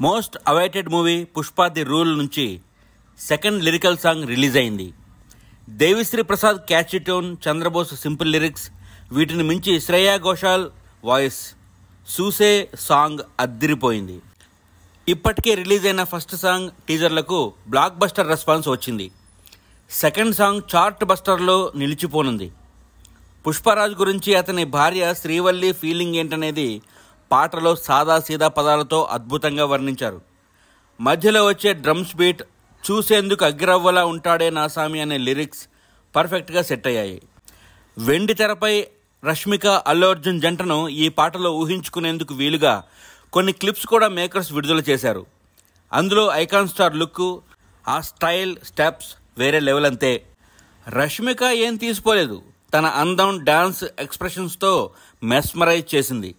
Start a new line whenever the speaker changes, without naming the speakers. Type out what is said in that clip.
Most awaited movie Pushpa the rule నుంచి second lyrical song release అయింది. Devi Sri Prasad catchy tune, Chandrabose simple lyrics, వీటిని మించి Shreya Ghoshal voice, సూసే సాంగ్ అద్దిరిపోయింది. ఇప్పటికే రిలీజ్ అయిన ఫస్ట్ సాంగ్ టీజర్లకు బ్లాక్ బస్టర్ రెస్పాన్స్ వచ్చింది. సెకండ్ సాంగ్ చార్ట్ బస్టర్లో నిలిచిపోనుంది. పుష్పరాజ్ గురించి అతని భార్య శ్రీవల్లి ఫీలింగ్ ఏంటనేది పాటలో సాదాసీదా పదాలతో అద్భుతంగా వర్ణించారు. మధ్యలో వచ్చే డ్రమ్స్ బీట్, చూసేందుకు అగ్గిరవ్వలా ఉంటాడే నాసామి అనే లిరిక్స్ పర్ఫెక్ట్గా సెట్ అయ్యాయి. వెండి తెరపై రష్మిక, అల్లు అర్జున్ జంటను ఈ పాటలో ఊహించుకునేందుకు వీలుగా కొన్ని క్లిప్స్ కూడా మేకర్స్ విడుదల చేశారు. అందులో ఐకాన్ స్టార్ లుక్, ఆ స్టైల్, స్టెప్స్ వేరే లెవెల్ అంతే. రష్మిక ఏం తీసుకోలేదు, తన అందం, డాన్స్, ఎక్స్ప్రెషన్స్తో మెస్మరైజ్ చేసింది.